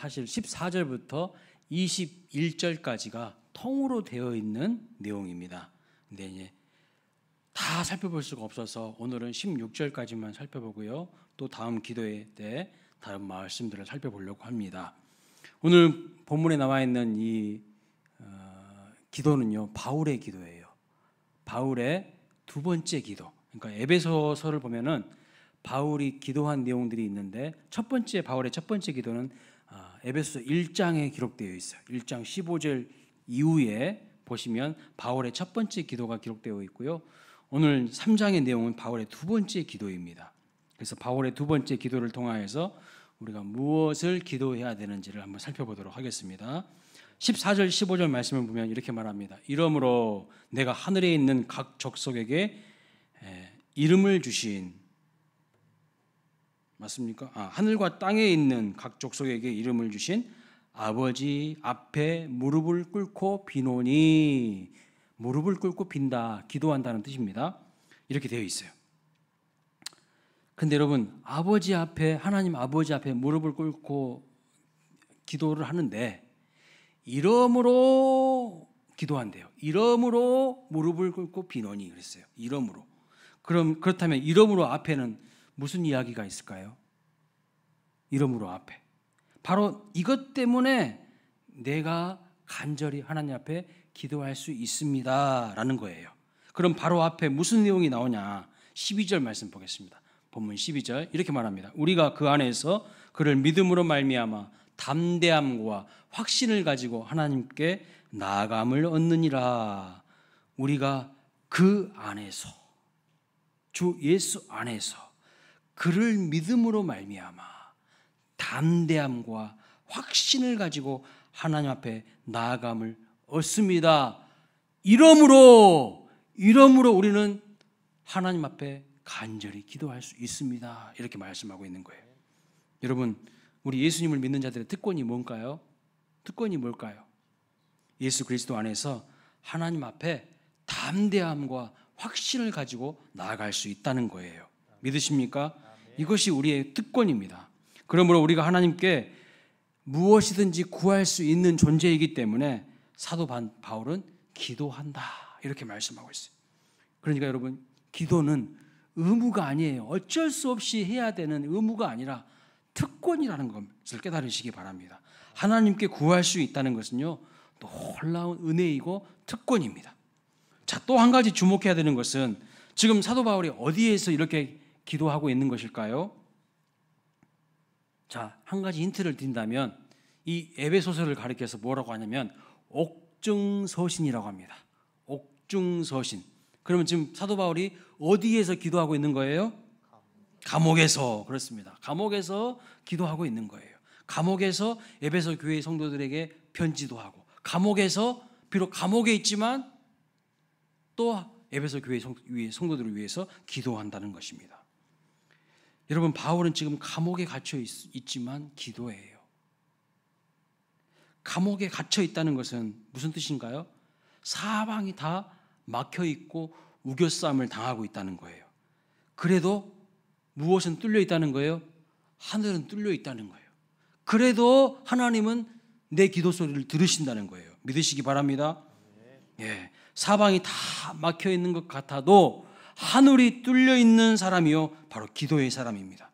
사실 14절부터 21절까지가 통으로 되어 있는 내용입니다. 근데 이제 다 살펴볼 수가 없어서 오늘은 16절까지만 살펴보고요. 또 다음 기도회 때 다른 말씀들을 살펴보려고 합니다. 오늘 본문에 나와 있는 이 기도는요, 바울의 기도예요. 바울의 두 번째 기도. 그러니까 에베소서를 보면은 바울이 기도한 내용들이 있는데 바울의 첫 번째 기도는 에베소서 1장에 기록되어 있어요. 1장 15절 이후에 보시면 바울의 첫 번째 기도가 기록되어 있고요. 오늘 3장의 내용은 바울의 두 번째 기도입니다. 그래서 바울의 두 번째 기도를 통하여서 우리가 무엇을 기도해야 되는지를 한번 살펴보도록 하겠습니다. 14절 15절 말씀을 보면 이렇게 말합니다. 이러므로 내가 하늘에 있는 각 족속에게 이름을 주신, 맞습니까? 하늘과 땅에 있는 각 족속에게 이름을 주신 아버지 앞에 무릎을 꿇고 비노니, 무릎을 꿇고 빈다, 기도한다는 뜻입니다. 이렇게 되어 있어요. 근데 여러분, 아버지 앞에, 하나님 아버지 앞에 무릎을 꿇고 기도를 하는데 이름으로 기도한대요. 이름으로 무릎을 꿇고 비노니 그랬어요. 이름으로. 그렇다면 이름으로 앞에는 무슨 이야기가 있을까요? 이름으로 앞에. 바로 이것 때문에 내가 간절히 하나님 앞에 기도할 수 있습니다 라는 거예요. 그럼 바로 앞에 무슨 내용이 나오냐? 12절 말씀 보겠습니다. 본문 12절 이렇게 말합니다. 우리가 그 안에서 그를 믿음으로 말미암아 담대함과 확신을 가지고 하나님께 나아감을 얻느니라. 우리가 그 안에서, 주 예수 안에서 그를 믿음으로 말미암아 담대함과 확신을 가지고 하나님 앞에 나아감을 얻습니다. 이러므로 우리는 하나님 앞에 간절히 기도할 수 있습니다. 이렇게 말씀하고 있는 거예요. 여러분, 우리 예수님을 믿는 자들의 특권이 뭔가요? 특권이 뭘까요? 예수 그리스도 안에서 하나님 앞에 담대함과 확신을 가지고 나아갈 수 있다는 거예요. 믿으십니까? 이것이 우리의 특권입니다. 그러므로 우리가 하나님께 무엇이든지 구할 수 있는 존재이기 때문에 사도 바울은 기도한다 이렇게 말씀하고 있어요. 그러니까 여러분, 기도는 의무가 아니에요. 어쩔 수 없이 해야 되는 의무가 아니라 특권이라는 것을 깨달으시기 바랍니다. 하나님께 구할 수 있다는 것은요, 놀라운 은혜이고 특권입니다. 자, 또 한 가지 주목해야 되는 것은 지금 사도 바울이 어디에서 이렇게 기도하고 있는 것일까요? 자, 한 가지 힌트를 드린다면 이 에베소서를 가리켜서 뭐라고 하냐면 옥중서신이라고 합니다. 옥중서신. 그러면 지금 사도 바울이 어디에서 기도하고 있는 거예요? 감옥에서. 그렇습니다. 감옥에서 기도하고 있는 거예요. 감옥에서 에베소 교회 성도들에게 편지도 하고, 감옥에서 비록 감옥에 있지만 또 에베소 교회 성도들을 위해서 기도한다는 것입니다. 여러분, 바울은 지금 감옥에 갇혀 있지만 기도해요. 감옥에 갇혀 있다는 것은 무슨 뜻인가요? 사방이 다 막혀 있고 우겨싸움을 당하고 있다는 거예요. 그래도 무엇은 뚫려 있다는 거예요? 하늘은 뚫려 있다는 거예요. 그래도 하나님은 내 기도 소리를 들으신다는 거예요. 믿으시기 바랍니다. 예, 사방이 다 막혀 있는 것 같아도 하늘이 뚫려 있는 사람이요, 바로 기도의 사람입니다.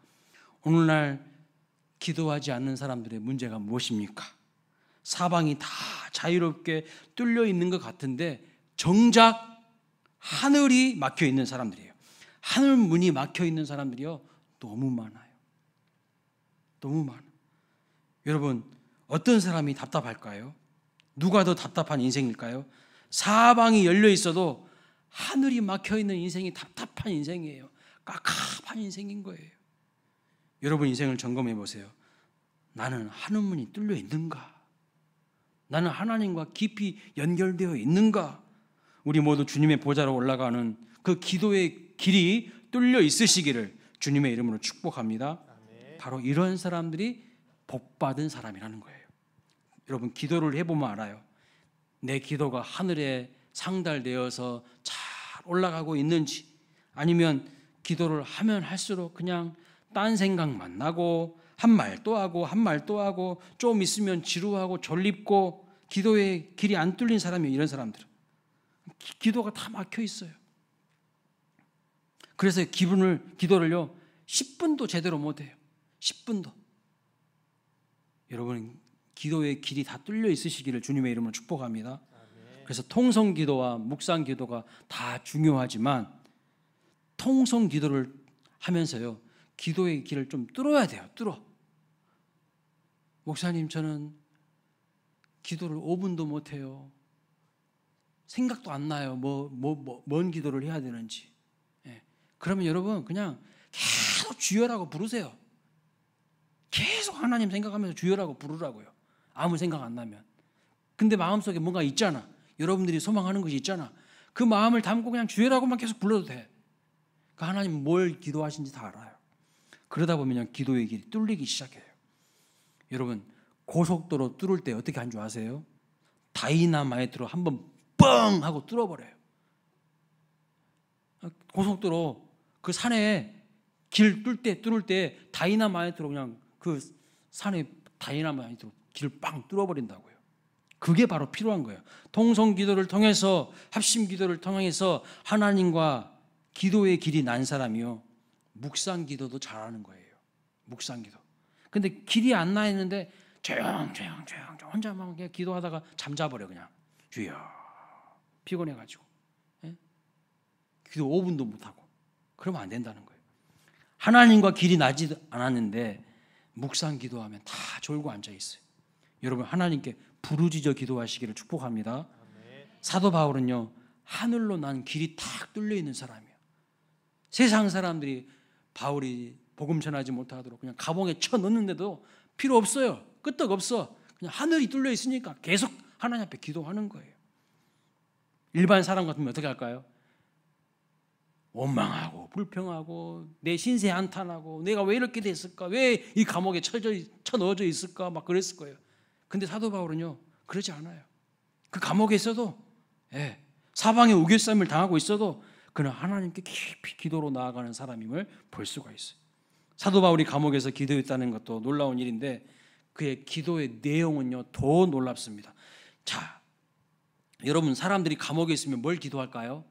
오늘날 기도하지 않는 사람들의 문제가 무엇입니까? 사방이 다 자유롭게 뚫려 있는 것 같은데 정작 하늘이 막혀 있는 사람들이에요. 하늘 문이 막혀 있는 사람들이요, 너무 많아요. 너무 많아. 여러분, 어떤 사람이 답답할까요? 누가 더 답답한 인생일까요? 사방이 열려 있어도 하늘이 막혀 있는 인생이 답답한 인생이에요. 깝깝한 인생인 거예요. 여러분 인생을 점검해 보세요. 나는 하늘 문이 뚫려 있는가? 나는 하나님과 깊이 연결되어 있는가? 우리 모두 주님의 보좌로 올라가는 그 기도의 길이 뚫려 있으시기를 주님의 이름으로 축복합니다. 바로 이런 사람들이 복받은 사람이라는 거예요. 여러분, 기도를 해보면 알아요. 내 기도가 하늘에 상달되어서 잘 올라가고 있는지, 아니면 기도를 하면 할수록 그냥 딴 생각만 나고 한 말 또 하고 한 말 또 하고 좀 있으면 지루하고 졸립고 기도의 길이 안 뚫린 사람이 이런 사람들은 기도가 다 막혀 있어요. 그래서 기도를요 10분도 제대로 못해요. 10분도. 여러분 기도의 길이 다 뚫려 있으시기를 주님의 이름으로 축복합니다. 그래서 통성기도와 묵상기도가 다 중요하지만 통성기도를 하면서요 기도의 길을 좀 뚫어야 돼요. 뚫어. 목사님 저는 기도를 5분도 못해요. 생각도 안 나요. 뭔 기도를 해야 되는지. 예. 그러면 여러분 그냥 계속 주여라고 부르세요. 계속 하나님 생각하면서 주여라고 부르라고요. 아무 생각 안 나면. 근데 마음속에 뭔가 있잖아. 여러분들이 소망하는 것이 있잖아. 그 마음을 담고 그냥 주여라고만 계속 불러도 돼. 그러니까 하나님 뭘 기도하신지 다 알아요. 그러다 보면 기도의 길이 뚫리기 시작해요. 여러분 고속도로 뚫을 때 어떻게 한 줄 아세요? 다이나마이트로 한번 뻥 하고 뚫어버려요. 고속도로 그 산에 길 뚫을 때 다이나마이트로 그냥 그 산에 다이나마이트로 길을 빵 뚫어버린다고요. 그게 바로 필요한 거예요. 통성기도를 통해서 합심기도를 통해서 하나님과 기도의 길이 난 사람이요 묵상기도도 잘하는 거예요. 묵상기도. 근데 길이 안 나 있는데 조용 혼자만 그냥 기도하다가 잠자버려 그냥. 주여 피곤해가지고 기도 5분도 못하고 그러면 안 된다는 거예요. 하나님과 길이 나지 않았는데 묵상 기도하면 다 졸고 앉아있어요. 여러분 하나님께 부르짖어 기도하시기를 축복합니다. 사도 바울은요 하늘로 난 길이 탁 뚫려있는 사람이에요. 세상 사람들이 바울이 복음 전하지 못하도록 그냥 감옥에 쳐넣는데도 필요 없어요. 끄떡 없어. 그냥 하늘이 뚫려 있으니까 계속 하나님 앞에 기도하는 거예요. 일반 사람 같으면 어떻게 할까요? 원망하고 불평하고 내 신세 한탄하고 내가 왜 이렇게 됐을까? 왜 이 감옥에 쳐넣어져 있을까? 막 그랬을 거예요. 근데 사도 바울은요 그러지 않아요. 그 감옥에 있어도 사방에 우겨쌈을 당하고 있어도 그는 하나님께 깊이 기도로 나아가는 사람임을 볼 수가 있어요. 사도 바울이 감옥에서 기도했다는 것도 놀라운 일인데 그의 기도의 내용은요 더 놀랍습니다. 자, 여러분 사람들이 감옥에 있으면 뭘 기도할까요?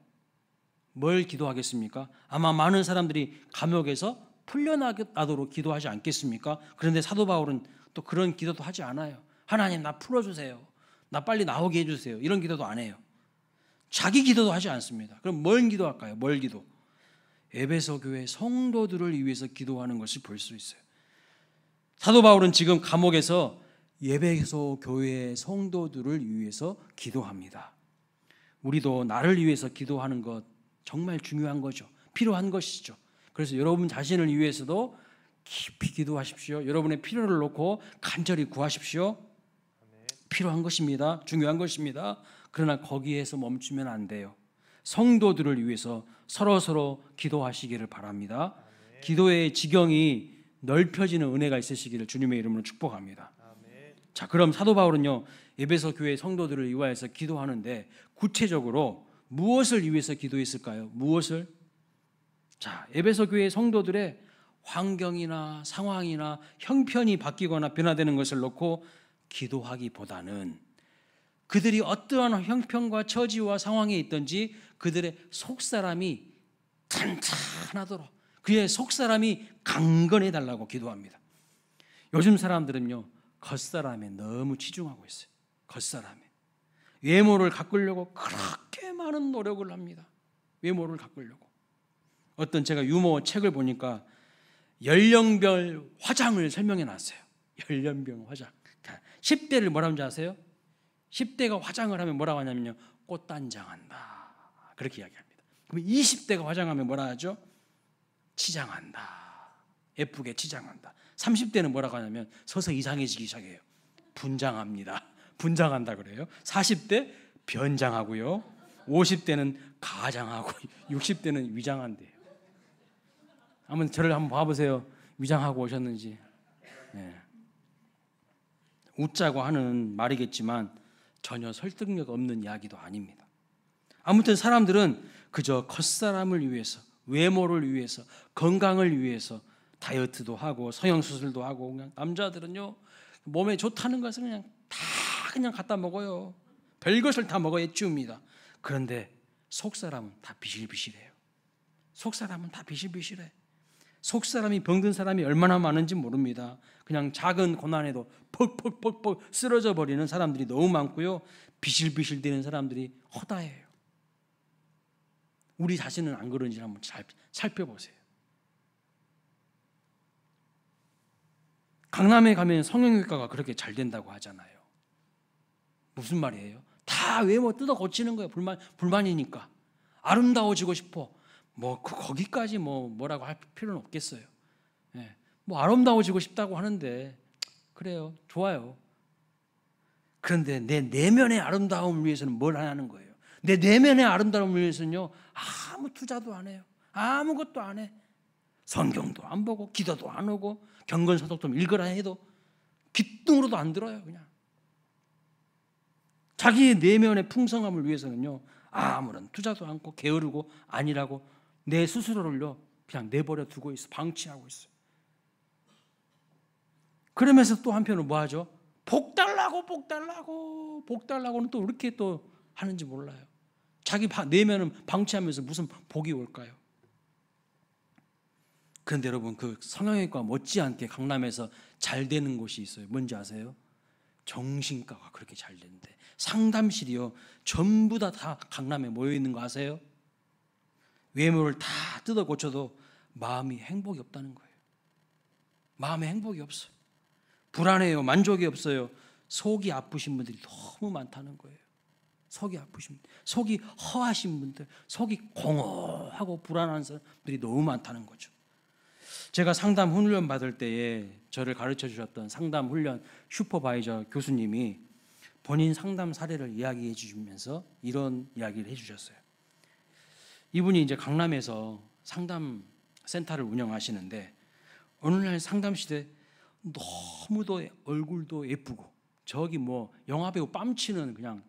뭘 기도하겠습니까? 아마 많은 사람들이 감옥에서 풀려나도록 기도하지 않겠습니까? 그런데 사도 바울은 또 그런 기도도 하지 않아요. 하나님 나 풀어주세요. 나 빨리 나오게 해주세요. 이런 기도도 안 해요. 자기 기도도 하지 않습니다. 그럼 뭘 기도할까요? 뭘 기도? 에베소 교회 성도들을 위해서 기도하는 것을 볼 수 있어요. 사도 바울은 지금 감옥에서 에베소 교회의 성도들을 위해서 기도합니다. 우리도 나를 위해서 기도하는 것 정말 중요한 거죠. 필요한 것이죠. 그래서 여러분 자신을 위해서도 깊이 기도하십시오. 여러분의 필요를 놓고 간절히 구하십시오. 필요한 것입니다. 중요한 것입니다. 그러나 거기에서 멈추면 안 돼요. 성도들을 위해서 서로 기도하시기를 바랍니다. 기도의 지경이 넓혀지는 은혜가 있으시기를 주님의 이름으로 축복합니다. 자, 그럼 사도 바울은요 에베소 교회 성도들을 위하여서 기도하는데 구체적으로 무엇을 위해서 기도했을까요? 무엇을? 자, 에베소 교회 성도들의 환경이나 상황이나 형편이 바뀌거나 변화되는 것을 놓고 기도하기보다는 그들이 어떠한 형편과 처지와 상황에 있든지 그들의 속사람이 탄탄하도록 그의 속사람이 강건해 달라고 기도합니다. 요즘 사람들은요 겉사람에 너무 치중하고 있어요. 겉사람에 외모를 가꾸려고 그렇게 많은 노력을 합니다. 외모를 가꾸려고. 어떤 제가 유머 책을 보니까 연령별 화장을 설명해 놨어요. 연령별 화장. 10대를 뭐라고 하는지 아세요? 10대가 화장을 하면 뭐라고 하냐면요 꽃단장한다 그렇게 이야기합니다. 그럼 20대가 화장하면 뭐라 하죠? 치장한다. 예쁘게 치장한다. 30대는 뭐라고 하냐면 서서 이상해지기 시작해요. 분장합니다. 분장한다 그래요. 40대 변장하고요. 50대는 가장하고 60대는 위장한대요. 한번 저를 한번 봐보세요. 위장하고 오셨는지. 네. 웃자고 하는 말이겠지만 전혀 설득력 없는 이야기도 아닙니다. 아무튼 사람들은 그저 겉사람을 위해서, 외모를 위해서, 건강을 위해서 다이어트도 하고 성형수술도 하고, 그냥 남자들은요 몸에 좋다는 것을 그냥 다 그냥 갖다 먹어요. 별것을 다 먹어 애찌웁니다. 그런데 속사람은 다 비실비실해요. 속사람은 다 비실비실해. 속사람이 병든 사람이 얼마나 많은지 모릅니다. 그냥 작은 고난에도 퍽퍽퍽퍽 쓰러져 버리는 사람들이 너무 많고요. 비실비실대는 사람들이 허다해요. 우리 자신은 안 그런지 한번 잘 살펴보세요. 강남에 가면 성형외과가 그렇게 잘 된다고 하잖아요. 무슨 말이에요? 다 외모 뜯어 고치는 거예요. 불만이니까. 아름다워지고 싶어. 뭐 거기까지 뭐라고 할 필요는 없겠어요. 예. 뭐 아름다워지고 싶다고 하는데 그래요. 좋아요. 그런데 내 내면의 아름다움을 위해서는 뭘 하냐는 거예요. 내 내면의 아름다움을 위해서는요, 아무 투자도 안 해요. 아무것도 안 해. 성경도 안 보고 기도도 안 오고 경건서적 좀 읽으라 해도 귀뚱으로도 안 들어요. 그냥 자기의 내면의 풍성함을 위해서는요, 아무런 투자도 않고 게으르고 아니라고 내 스스로를요 그냥 내버려 두고 있어. 방치하고 있어요. 그러면서 또 한편으로 뭐 하죠? 복 달라고는 또 이렇게 또 하는지 몰라요. 자기 내면은 방치하면서 무슨 복이 올까요? 그런데 여러분, 그 성형외과 못지않게 강남에서 잘 되는 곳이 있어요. 뭔지 아세요? 정신과가 그렇게 잘 되는데, 상담실이요 전부 다 강남에 모여 있는 거 아세요? 외모를 다 뜯어 고쳐도 마음이 행복이 없다는 거예요. 마음에 행복이 없어요. 불안해요. 만족이 없어요. 속이 아프신 분들이 너무 많다는 거예요. 속이 아프신 분들, 속이 허하신 분들, 속이 공허하고 불안한 사람들이 너무 많다는 거죠. 제가 상담 훈련 받을 때에 저를 가르쳐 주셨던 상담 훈련 슈퍼바이저 교수님이 본인 상담 사례를 이야기해 주시면서 이런 이야기를 해 주셨어요. 이분이 이제 강남에서 상담 센터를 운영하시는데, 어느 날 상담실에 너무도 얼굴도 예쁘고 저기 뭐 영화배우 뺨치는 그냥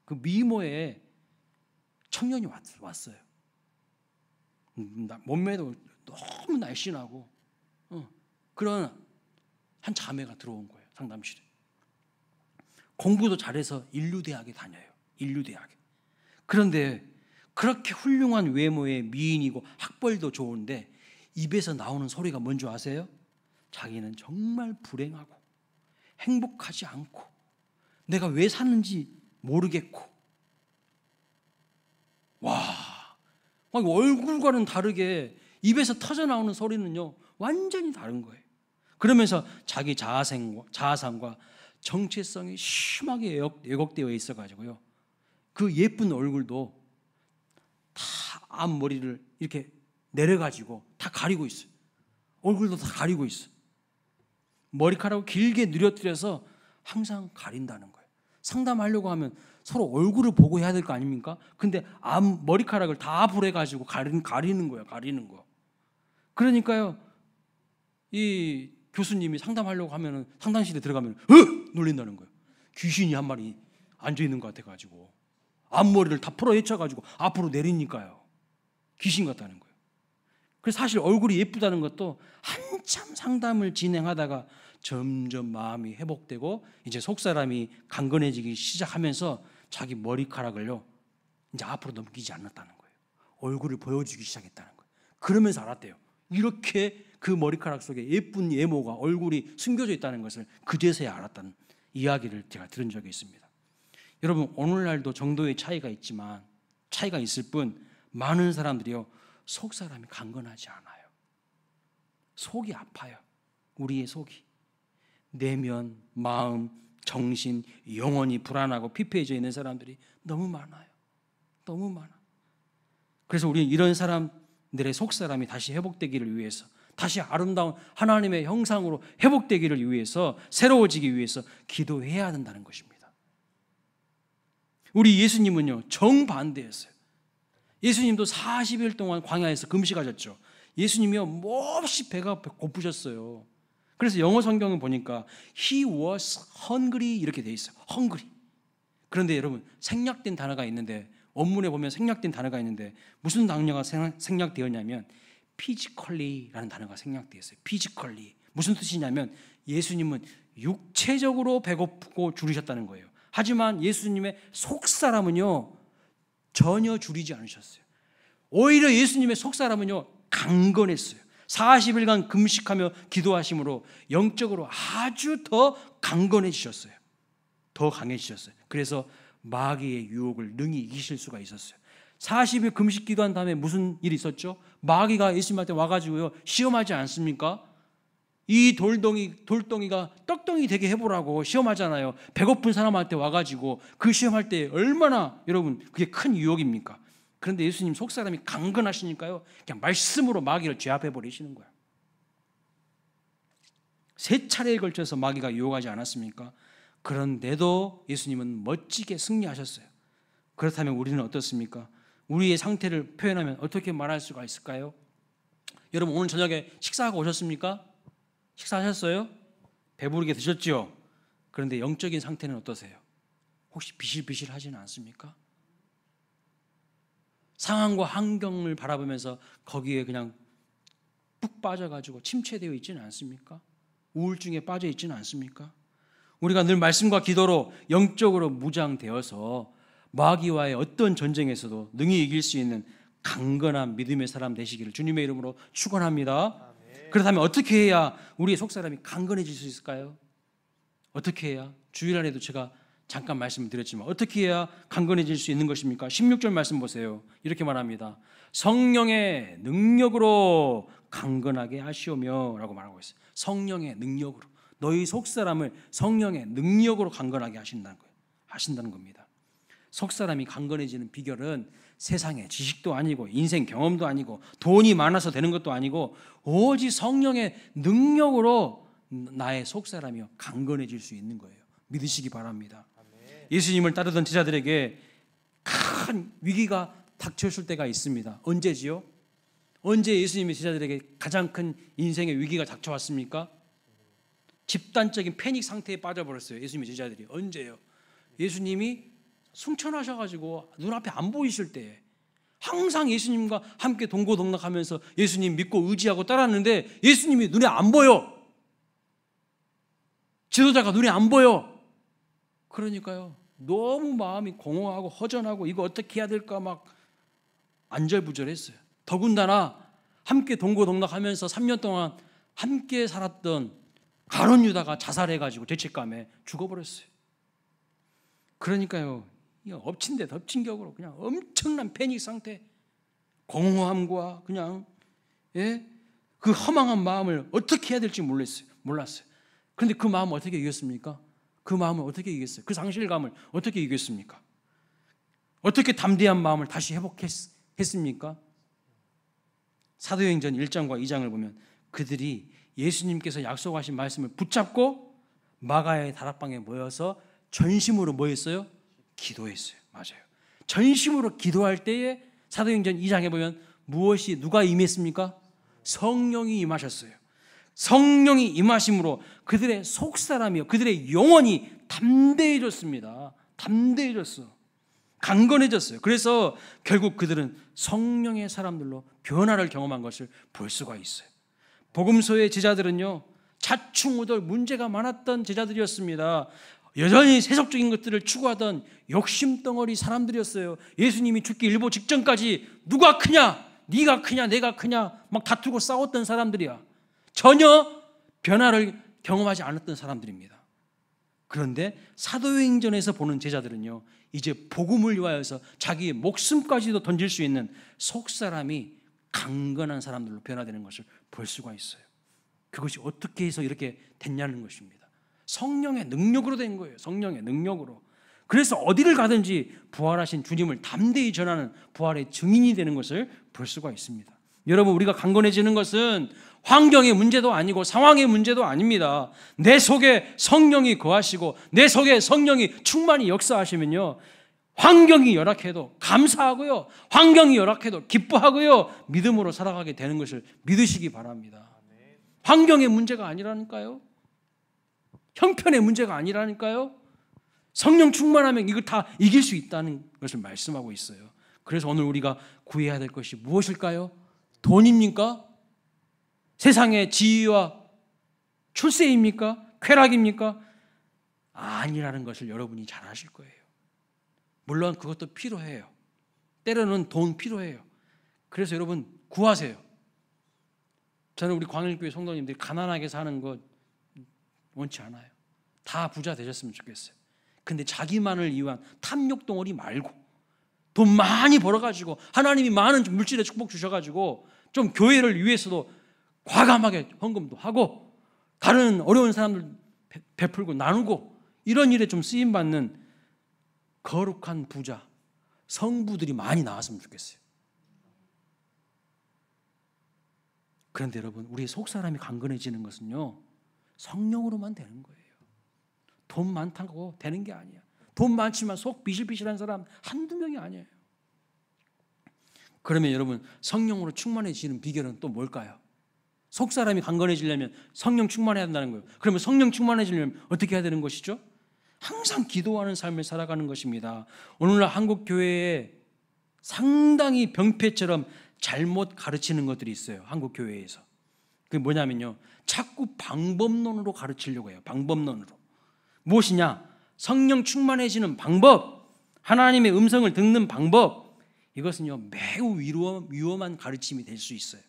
그 미모의 청년이 왔어요. 몸매도 너무 날씬하고 그런 한 자매가 들어온 거예요. 상담실에. 공부도 잘해서 인류대학에 다녀요. 인류대학에. 그런데 그렇게 훌륭한 외모의 미인이고 학벌도 좋은데 입에서 나오는 소리가 뭔지 아세요? 자기는 정말 불행하고 행복하지 않고 내가 왜 사는지 모르겠고, 와, 얼굴과는 다르게 입에서 터져 나오는 소리는요 완전히 다른 거예요. 그러면서 자기 자아상과 정체성이 심하게 왜곡되어 있어가지고요, 그 예쁜 얼굴도 다 앞머리를 이렇게 내려가지고 다 가리고 있어요. 얼굴도 다 가리고 있어요. 머리카락을 길게 늘어뜨려서 항상 가린다는 거예요. 상담하려고 하면 서로 얼굴을 보고 해야 될 거 아닙니까? 근데 머리카락을 다 불해가지고 가리는 거예요. 가리는 거. 그러니까요, 이 교수님이 상담하려고 하면은 상담실에 들어가면 놀린다는 거예요. 귀신이 한 마리 앉아 있는 것 같아가지고 앞머리를 다 풀어 헤쳐가지고 앞으로 내리니까요, 귀신 같다는 거예요. 그래서 사실 얼굴이 예쁘다는 것도 한참 상담을 진행하다가 점점 마음이 회복되고 이제 속사람이 강건해지기 시작하면서 자기 머리카락을요 이제 앞으로 넘기지 않았다는 거예요. 얼굴을 보여주기 시작했다는 거예요. 그러면서 알았대요. 이렇게 그 머리카락 속에 예쁜 외모가, 얼굴이 숨겨져 있다는 것을 그제서야 알았다는 이야기를 제가 들은 적이 있습니다. 여러분, 오늘날도 정도의 차이가 있지만, 차이가 있을 뿐 많은 사람들이요 속사람이 강건하지 않아요. 속이 아파요. 우리의 속이. 내면, 마음, 정신, 영혼이 불안하고 피폐해져 있는 사람들이 너무 많아요. 너무 많아. 그래서 우리는 이런 사람들의 속사람이 다시 회복되기를 위해서, 다시 아름다운 하나님의 형상으로 회복되기를 위해서, 새로워지기 위해서 기도해야 된다는 것입니다. 우리 예수님은요 정반대였어요. 예수님도 40일 동안 광야에서 금식하셨죠. 예수님이요 몹시 배가 고프셨어요. 그래서 영어 성경을 보니까 He was hungry 이렇게 돼 있어요. hungry. 그런데 여러분, 생략된 단어가 있는데, 원문에 보면 생략된 단어가 있는데 무슨 단어가 생략되었냐면 피지컬리라는 단어가 생략되었어요. 피지컬리. 무슨 뜻이냐면 예수님은 육체적으로 배고프고 줄이셨다는 거예요. 하지만 예수님의 속사람은요 전혀 줄이지 않으셨어요. 오히려 예수님의 속사람은요 강건했어요. 40일간 금식하며 기도하심으로 영적으로 아주 더 강건해지셨어요. 더 강해지셨어요. 그래서 마귀의 유혹을 능히 이기실 수가 있었어요. 40일 금식 기도한 다음에 무슨 일이 있었죠? 마귀가 예수님한테 와가지고요 시험하지 않습니까? 이 돌덩이가 떡덩이 되게 해보라고 시험하잖아요. 배고픈 사람한테 와가지고 그 시험할 때 얼마나 여러분 그게 큰 유혹입니까? 그런데 예수님 속사람이 강건하시니까요 그냥 말씀으로 마귀를 제압해 버리시는 거예요. 3차례에 걸쳐서 마귀가 유혹하지 않았습니까? 그런데도 예수님은 멋지게 승리하셨어요. 그렇다면 우리는 어떻습니까? 우리의 상태를 표현하면 어떻게 말할 수가 있을까요? 여러분 오늘 저녁에 식사하고 오셨습니까? 식사하셨어요? 배부르게 드셨죠? 그런데 영적인 상태는 어떠세요? 혹시 비실비실하지는 않습니까? 상황과 환경을 바라보면서 거기에 그냥 푹 빠져가지고 침체되어 있지는 않습니까? 우울증에 빠져 있지는 않습니까? 우리가 늘 말씀과 기도로 영적으로 무장되어서 마귀와의 어떤 전쟁에서도 능히 이길 수 있는 강건한 믿음의 사람 되시기를 주님의 이름으로 축원합니다. 그렇다면 어떻게 해야 우리의 속사람이 강건해질 수 있을까요? 어떻게 해야? 주일 안에도 제가 잠깐 말씀을 드렸지만 어떻게 해야 강건해질 수 있는 것입니까? 16절 말씀 보세요. 이렇게 말합니다. 성령의 능력으로 강건하게 하시오며 라고 말하고 있어요. 성령의 능력으로. 너희 속사람을 성령의 능력으로 강건하게 하신다는 겁니다. 속사람이 강건해지는 비결은 세상의 지식도 아니고 인생 경험도 아니고 돈이 많아서 되는 것도 아니고 오직 성령의 능력으로 나의 속사람이 강건해질 수 있는 거예요. 믿으시기 바랍니다. 예수님을 따르던 제자들에게 큰 위기가 닥쳤을 때가 있습니다. 언제지요? 언제 예수님의 제자들에게 가장 큰 인생의 위기가 닥쳐왔습니까? 집단적인 패닉 상태에 빠져버렸어요. 예수님의 제자들이. 언제요? 예수님이 승천하셔가지고 눈앞에 안 보이실 때 항상 예수님과 함께 동고동락하면서 예수님 믿고 의지하고 따랐는데 예수님이 눈에 안 보여. 지도자가 눈에 안 보여. 그러니까요 너무 마음이 공허하고 허전하고 이거 어떻게 해야 될까 막 안절부절했어요. 더군다나 함께 동고동락하면서 3년 동안 함께 살았던 가룟 유다가 자살해가지고 죄책감에 죽어버렸어요. 그러니까요 엎친 데 덮친 격으로 그냥 엄청난 패닉 상태, 공허함과 그냥 그 허망한 마음을 어떻게 해야 될지 몰랐어요. 그런데 그 마음을 어떻게 이겼습니까? 그 마음을 어떻게 이겼어요? 그 상실감을 어떻게 이겼습니까? 어떻게 담대한 마음을 다시 회복했습니까? 사도행전 1장과 2장을 보면 그들이 예수님께서 약속하신 말씀을 붙잡고 마가의 다락방에 모여서 전심으로 뭐 했어요? 기도했어요. 맞아요. 전심으로 기도할 때에 사도행전 2장에 보면 무엇이 누가 임했습니까? 성령이 임하셨어요. 성령이 임하심으로 그들의 속사람이요 그들의 영혼이 담대해졌습니다. 담대해졌어. 강건해졌어요. 그래서 결국 그들은 성령의 사람들로 변화를 경험한 것을 볼 수가 있어요. 복음서의 제자들은요 자충우돌 문제가 많았던 제자들이었습니다. 여전히 세속적인 것들을 추구하던 욕심덩어리 사람들이었어요. 예수님이 죽기 일보 직전까지 누가 크냐 네가 크냐 내가 크냐 막 다투고 싸웠던 사람들이야. 전혀 변화를 경험하지 않았던 사람들입니다. 그런데 사도행전에서 보는 제자들은요 이제 복음을 위하여서 자기의 목숨까지도 던질 수 있는 속사람이 강건한 사람들로 변화되는 것을 볼 수가 있어요. 그것이 어떻게 해서 이렇게 됐냐는 것입니다. 성령의 능력으로 된 거예요. 성령의 능력으로. 그래서 어디를 가든지 부활하신 주님을 담대히 전하는 부활의 증인이 되는 것을 볼 수가 있습니다. 여러분 우리가 강건해지는 것은 환경의 문제도 아니고 상황의 문제도 아닙니다. 내 속에 성령이 거하시고 내 속에 성령이 충만히 역사하시면요 환경이 열악해도 감사하고요 환경이 열악해도 기뻐하고요 믿음으로 살아가게 되는 것을 믿으시기 바랍니다. 환경의 문제가 아니라니까요. 형편의 문제가 아니라니까요. 성령 충만하면 이걸 다 이길 수 있다는 것을 말씀하고 있어요. 그래서 오늘 우리가 구해야 될 것이 무엇일까요? 돈입니까? 세상의 지위와 출세입니까? 쾌락입니까? 아니라는 것을 여러분이 잘 아실 거예요. 물론 그것도 필요해요. 때로는 돈 필요해요. 그래서 여러분 구하세요. 저는 우리 광일교회 성도님들이 가난하게 사는 것 원치 않아요. 다 부자 되셨으면 좋겠어요. 근데 자기만을 위한 탐욕 덩어리 말고 돈 많이 벌어가지고 하나님이 많은 물질의 축복 주셔가지고 좀 교회를 위해서도 과감하게 헌금도 하고 다른 어려운 사람들 베풀고 나누고 이런 일에 좀 쓰임받는 거룩한 부자, 성부들이 많이 나왔으면 좋겠어요. 그런데 여러분, 우리의 속사람이 강건해지는 것은요, 성령으로만 되는 거예요. 돈 많다고 되는 게 아니야. 돈 많지만 속 비실비실한 사람 한두 명이 아니에요. 그러면 여러분, 성령으로 충만해지는 비결은 또 뭘까요? 속사람이 강건해지려면 성령 충만해야 한다는 거예요. 그러면 성령 충만해지려면 어떻게 해야 되는 것이죠? 항상 기도하는 삶을 살아가는 것입니다. 오늘날 한국 교회에 상당히 병폐처럼 잘못 가르치는 것들이 있어요. 한국 교회에서. 그게 뭐냐면요, 자꾸 방법론으로 가르치려고 해요. 방법론으로. 무엇이냐? 성령 충만해지는 방법, 하나님의 음성을 듣는 방법, 이것은요 매우 위험한 가르침이 될 수 있어요.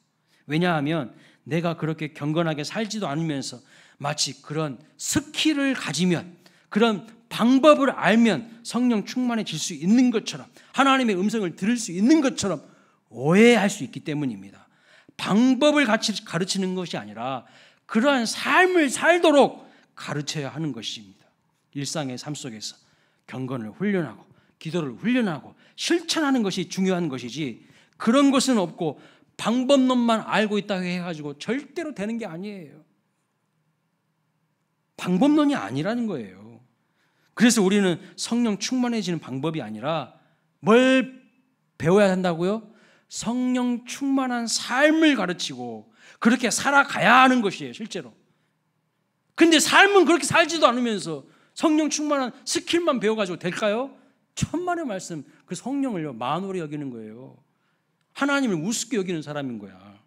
왜냐하면 내가 그렇게 경건하게 살지도 않으면서 마치 그런 스킬을 가지면, 그런 방법을 알면 성령 충만해질 수 있는 것처럼, 하나님의 음성을 들을 수 있는 것처럼 오해할 수 있기 때문입니다. 방법을 가르치는 것이 아니라 그러한 삶을 살도록 가르쳐야 하는 것입니다. 일상의 삶 속에서 경건을 훈련하고 기도를 훈련하고 실천하는 것이 중요한 것이지, 그런 것은 없고 방법론만 알고 있다고 해가지고 절대로 되는 게 아니에요. 방법론이 아니라는 거예요. 그래서 우리는 성령 충만해지는 방법이 아니라 뭘 배워야 한다고요? 성령 충만한 삶을 가르치고 그렇게 살아가야 하는 것이에요, 실제로. 근데 삶은 그렇게 살지도 않으면서 성령 충만한 스킬만 배워가지고 될까요? 천만의 말씀, 그 성령을요 만홀히 여기는 거예요. 하나님을 우습게 여기는 사람인 거야.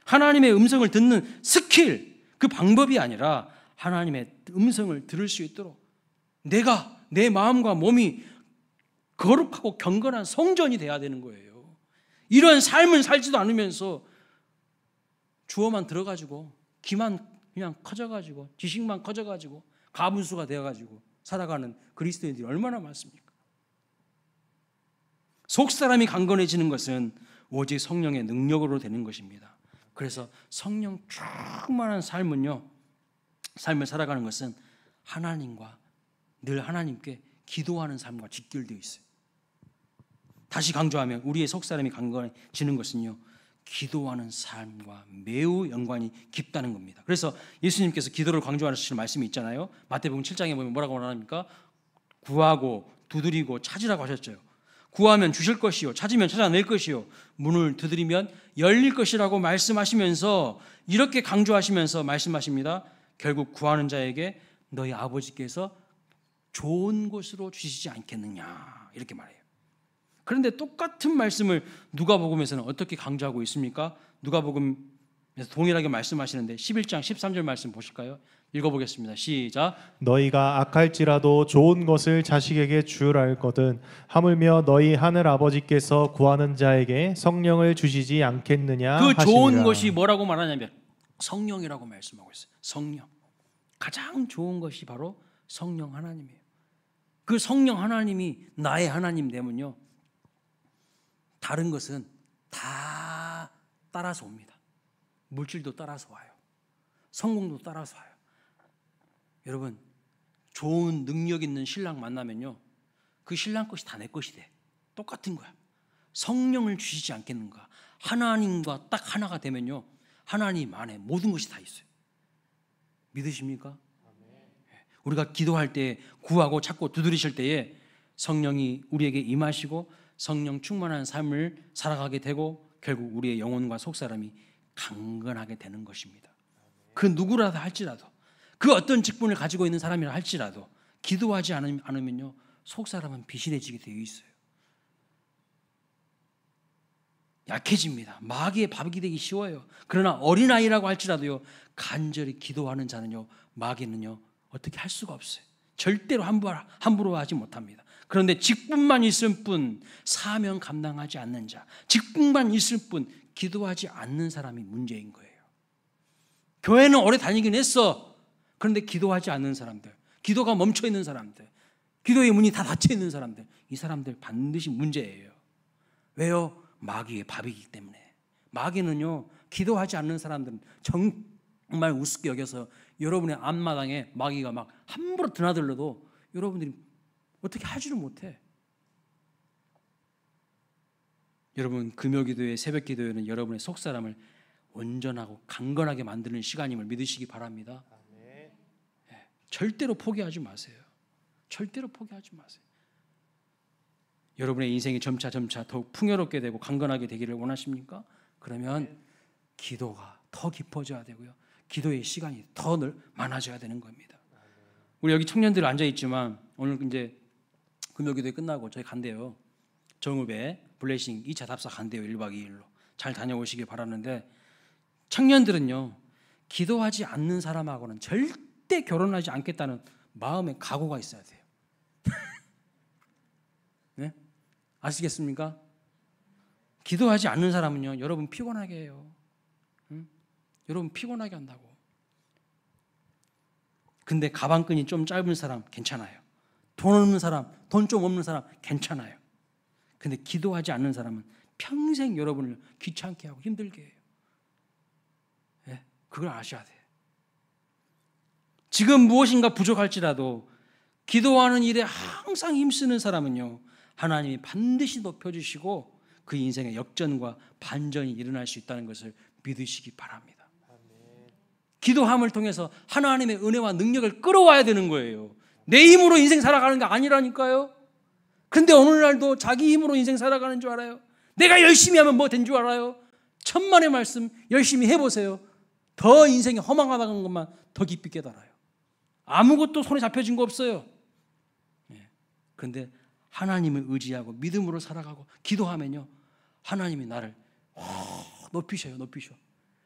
하나님의 음성을 듣는 스킬, 그 방법이 아니라 하나님의 음성을 들을 수 있도록 내가, 내 마음과 몸이 거룩하고 경건한 성전이 돼야 되는 거예요. 이런 삶은 살지도 않으면서 주어만 들어가지고 귀만 그냥 커져가지고 지식만 커져가지고 가분수가 되어가지고 살아가는 그리스도인들이 얼마나 많습니까? 속사람이 강건해지는 것은 오직 성령의 능력으로 되는 것입니다. 그래서 성령 충만한 삶은요, 삶을 살아가는 것은 하나님과 늘 하나님께 기도하는 삶과 직결되어 있어요. 다시 강조하면 우리의 속사람이 강건해지는 것은요, 기도하는 삶과 매우 연관이 깊다는 겁니다. 그래서 예수님께서 기도를 강조하시는 말씀이 있잖아요. 마태복음 7장에 보면 뭐라고 말합니까? 구하고 두드리고 찾으라고 하셨죠. 구하면 주실 것이요, 찾으면 찾아낼 것이요, 문을 두드리면 열릴 것이라고 말씀하시면서, 이렇게 강조하시면서 말씀하십니다. 결국 구하는 자에게 너희 아버지께서 좋은 곳으로 주시지 않겠느냐, 이렇게 말해요. 그런데 똑같은 말씀을 누가복음에서는 어떻게 강조하고 있습니까? 누가복음에서 동일하게 말씀하시는데 11장 13절 말씀 보실까요? 읽어보겠습니다. 시작. 너희가 악할지라도 좋은 것을 자식에게 주랄거든 하물며 너희 하늘 아버지께서 구하는 자에게 성령을 주시지 않겠느냐 그 하시니라. 좋은 것이 뭐라고 말하냐면 성령이라고 말씀하고 있어요. 성령. 가장 좋은 것이 바로 성령 하나님이에요. 그 성령 하나님이 나의 하나님 되면요, 다른 것은 다 따라서 옵니다. 물질도 따라서 와요. 성공도 따라서 와요. 여러분, 좋은 능력 있는 신랑 만나면요, 그 신랑 것이 다 내 것이 돼. 똑같은 거야. 성령을 주시지 않겠는가? 하나님과 딱 하나가 되면요, 하나님 안에 모든 것이 다 있어요. 믿으십니까? 우리가 기도할 때, 구하고 찾고 두드리실 때에 성령이 우리에게 임하시고 성령 충만한 삶을 살아가게 되고 결국 우리의 영혼과 속사람이 강건하게 되는 것입니다. 그 누구라도 할지라도, 그 어떤 직분을 가지고 있는 사람이라 할지라도 기도하지 않으면요, 속사람은 비실해지게 되어 있어요. 약해집니다. 마귀의 밥이 되기 쉬워요. 그러나 어린아이라고 할지라도요, 간절히 기도하는 자는요, 마귀는요 어떻게 할 수가 없어요. 절대로 함부로 하지 못합니다. 그런데 직분만 있을 뿐 사명 감당하지 않는 자, 직분만 있을 뿐 기도하지 않는 사람이 문제인 거예요. 교회는 오래 다니긴 했어. 그런데 기도하지 않는 사람들, 기도가 멈춰 있는 사람들, 기도의 문이 다 닫혀 있는 사람들, 이 사람들 반드시 문제예요. 왜요? 마귀의 밥이기 때문에. 마귀는요, 기도하지 않는 사람들은 정말 우습게 여겨서 여러분의 앞마당에 마귀가 막 함부로 드나들러도 여러분들이 어떻게 하지를 못해. 여러분, 금요기도회, 새벽기도회는 여러분의 속사람을 온전하고 강건하게 만드는 시간임을 믿으시기 바랍니다. 절대로 포기하지 마세요. 절대로 포기하지 마세요. 여러분의 인생이 점차 더욱 풍요롭게 되고 강건하게 되기를 원하십니까? 그러면 기도가 더 깊어져야 되고요, 기도의 시간이 더 많아져야 되는 겁니다. 우리 여기 청년들 앉아 있지만 오늘 이제 금요기도회 끝나고 저희 간대요. 정읍에 블레싱 2차 답사 간대요. 1박 2일로 잘 다녀오시길 바라는데, 청년들은요, 기도하지 않는 사람하고는 절대 결혼하지 않겠다는 마음의 각오가 있어야 돼요. 네? 아시겠습니까? 기도하지 않는 사람은요, 여러분 피곤하게 해요. 응? 여러분 피곤하게 한다고. 근데 가방끈이 좀 짧은 사람 괜찮아요. 돈 없는 사람, 돈 좀 없는 사람 괜찮아요. 근데 기도하지 않는 사람은 평생 여러분을 귀찮게 하고 힘들게 해요. 네? 그걸 아셔야 돼요. 지금 무엇인가 부족할지라도 기도하는 일에 항상 힘쓰는 사람은요, 하나님이 반드시 높여주시고 그 인생의 역전과 반전이 일어날 수 있다는 것을 믿으시기 바랍니다. 기도함을 통해서 하나님의 은혜와 능력을 끌어와야 되는 거예요. 내 힘으로 인생 살아가는 게 아니라니까요. 근데 오늘날도 자기 힘으로 인생 살아가는 줄 알아요. 내가 열심히 하면 뭐 된 줄 알아요. 천만의 말씀 열심히 해보세요. 더 인생이 허망하다는 것만 더 깊이 깨달아요. 아무것도 손에 잡혀진 거 없어요. 그런데 하나님을 의지하고 믿음으로 살아가고 기도하면요, 하나님이 나를 높이셔요.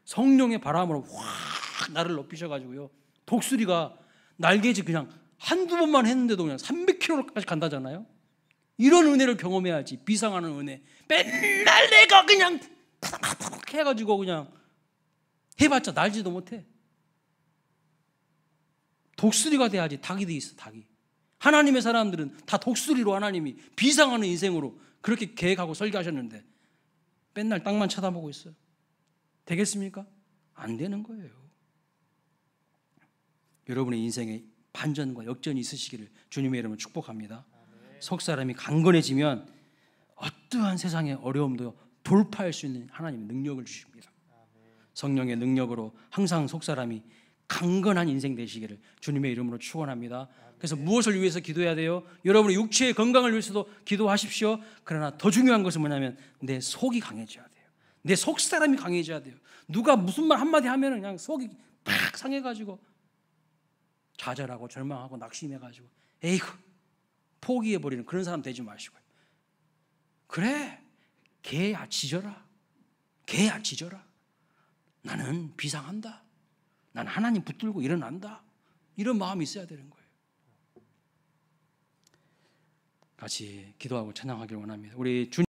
성령의 바람으로 확 나를 높이셔가지고요, 독수리가 날개짓 그냥 한두 번만 했는데도 그냥 300km까지 간다잖아요. 이런 은혜를 경험해야지. 비상하는 은혜. 맨날 내가 그냥 타닥타닥 해가지고 그냥 해봤자 날지도 못해. 독수리가 돼야지 닭이 돼 있어. 닭이. 하나님의 사람들은 다 독수리로 하나님이 비상하는 인생으로 그렇게 계획하고 설계하셨는데 맨날 땅만 쳐다보고 있어요. 되겠습니까? 안 되는 거예요. 여러분의 인생에 반전과 역전이 있으시기를 주님의 이름으로 축복합니다. 속사람이 강건해지면 어떠한 세상의 어려움도 돌파할 수 있는 하나님의 능력을 주십니다. 성령의 능력으로 항상 속사람이 강건한 인생 되시기를 주님의 이름으로 축원합니다. 그래서 무엇을 위해서 기도해야 돼요? 여러분의 육체의 건강을 위해서도 기도하십시오. 그러나 더 중요한 것은 뭐냐면 내 속이 강해져야 돼요. 내 속사람이 강해져야 돼요. 누가 무슨 말 한마디 하면 그냥 속이 팍 상해가지고 좌절하고 절망하고 낙심해가지고 에이구 포기해버리는 그런 사람 되지 마시고요. 그래, 개야 짖어라. 개야 짖어라. 나는 비상한다. 난 하나님 붙들고 일어난다. 이런 마음이 있어야 되는 거예요. 같이 기도하고 찬양하길 원합니다. 우리 주님